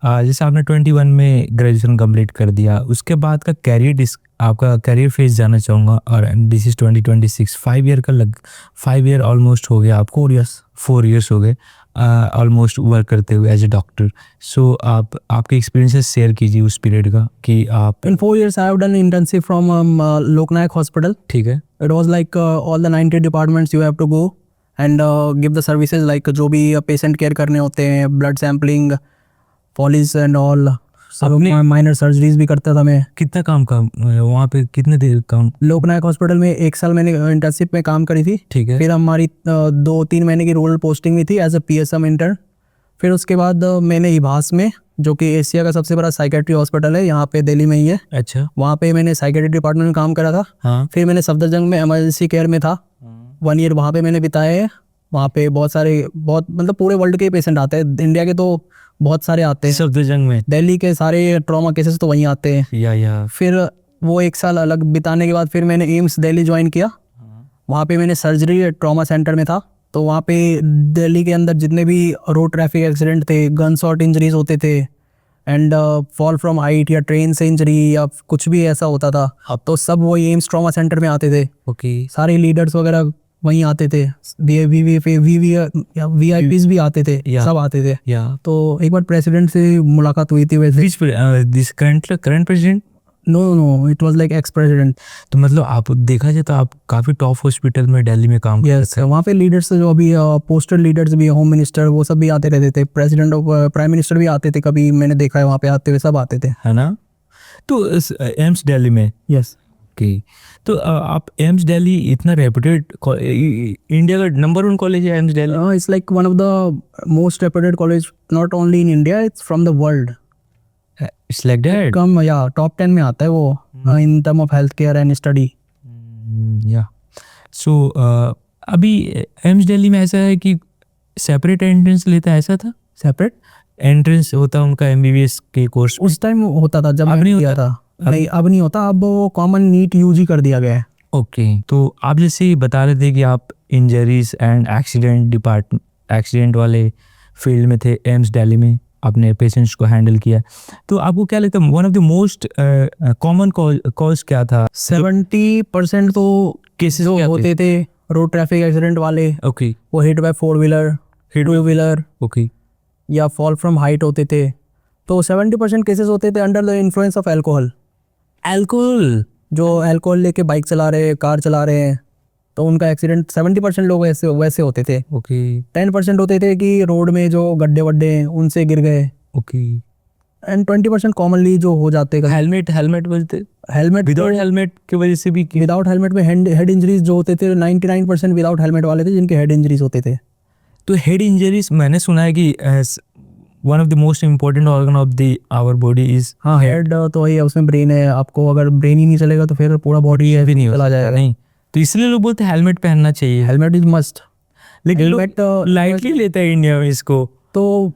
जैसे आपने 21 में ग्रेजुएशन कंप्लीट कर दिया, उसके बाद का आपका करियर फेज जानना चाहूँगा। और दिस इज़ 2026, 5 ईयर ऑलमोस्ट हो गया आपको। 4 ईयर्स हो गए ऑलमोस्ट वर्क करते हुए एज ए डॉक्टर। सो आप आपके एक्सपीरियंसेस शेयर कीजिए उस पीरियड का कि आप। In 4 years, I have done internship from Loknayak Hospital. ठीक है। It was like all the 90 departments you have to go and give the services like जो भी patient care करने होते हैं, blood sampling, follies and all. सब minor surgeries भी करता था मैं। कितना काम वहाँ पे कितने देर काम? लोकनायक हॉस्पिटल में 1 साल मैंने इंटर्नशिप में काम करी थी। ठीक है। फिर हमारी 2-3 महीने की रोल पोस्टिंग भी थी एज अ PSM इंटर्न। फिर उसके बाद मैंने इभास में, जो कि एशिया का सबसे बड़ा साइकेट्री हॉस्पिटल है, यहाँ पे दिल्ली में ही है। अच्छा। वहाँ पे मैंने साइकेट्री डिपार्टमेंट में काम करा था। हाँ। फिर मैंने सफदरजंग में इमरजेंसी केयर में था। 1 ईयर वहाँ पे मैंने बिताया है। वहाँ पे बहुत मतलब पूरे वर्ल्ड के पेशेंट आते हैं, इंडिया के तो बहुत सारे आते हैं। सफदरजंग में दिल्ली के सारे ट्रॉमा केसेस तो वहीं आते हैं। या फिर वो 1 साल अलग बिताने के बाद फिर मैंने एम्स दिल्ली ज्वाइन किया। वहाँ पे मैंने सर्जरी ट्रॉमा सेंटर में था। तो वहाँ पे दिल्ली के अंदर जितने भी रोड ट्रैफिक एक्सीडेंट थे, गन शॉट इंजरीज होते थे, एंड फॉल फ्रॉम हाइट या ट्रेन से इंजरी या कुछ भी ऐसा होता था, तो सब वो एम्स ट्रॉमा सेंटर में आते थे। ओके। सारे लीडर्स वगैरह वहीं आते थे, VIPs भी आते थे, सब आते थे। तो एक बार प्रेसिडेंट से मुलाकात हुई थी वैसे। This current president? No, it was like ex president. तो मतलब आप देखा जाए तो आप काफ़ी टॉप हॉस्पिटल में दिल्ली में काम करते हैं। वहाँ पे लीडर्स जो अभी पोस्टेड लीडर्स भी, होम मिनिस्टर, वो सब भी आते रहते थे। प्रेसिडेंट और प्राइम मिनिस्टर भी आते थे, कभी मैंने देखा है वहाँ पे आते हुए, सब आते थे, है ना। तो एम्स दिल्ली में। यस। ओके। तो आप एम्स दिल्ली इतना रेप्यूटेड, इंडिया का नंबर 1 कॉलेज है AIIMS Delhi. It's like one of the most reputed college, not only in India, it's from the world. It's like that. कम या टॉप 10 में आता है वो in term of health care and study. या so अभी एम्स दिल्ली में ऐसा है कि सेपरेट एंट्रेंस लेता है, ऐसा था? सेपरेट एंट्रेंस होता उनका MBBS के कोर्स? उस टाइम होता था जब अब नहीं होता था। नहीं, अब नहीं होता, अब वो कॉमन नीट UG कर दिया गया है। ओके। तो आप जैसे बता रहे थे कि आप इंजरीज एंड एक्सीडेंट वाले फील्ड में थे एम्स दिल्ली में, आपने पेशेंट्स को हैंडल किया। तो आपको क्या लगता है one of the most common cause क्या था? 70% तो केसेस होते थे रोड ट्रैफिक एक्सीडेंट वाले। ओके। वो hit by 4 wheeler, two wheeler, okay, या फॉल फ्रॉम हाइट होते थे। तो 70% केसेस होते थे under the influence of alcohol. जो अल्कोहल लेके बाइक चला रहे हैं, कार चला रहे हैं, तो उनका एक्सीडेंट 70% लोग वैसे होते थे। ओके। 10% होते थे कि रोड में जो गड्ढे वड्ढे हैं उनसे गिर गए। ओके। एंड 20% कॉमनली जो हो जाते हैं हेलमेट बोलते, हेलमेट विदाउट हेलमेट की वजह से भी। विदाउट हेलमेट में हेड इंजरीज जो होते थे, 99% विदाउट हेलमेट वाले थे जिनके हेड इंजरीज होते थे। तो हेड इंजरीज मैंने सुना है कि one of the most important organ of the our body is. हाँ, हेड तो वही है, उसमें ब्रेन है। आपको अगर ब्रेन ही नहीं चलेगा तो फिर पूरा बॉडी भी नहीं चला जाएगा। नहीं, तो इसलिए लोग बोलते हैं हेलमेट पहनना चाहिए। Helmet is must. लेकिन हेलमेट लाइटली लेता है इंडिया में इसको। तो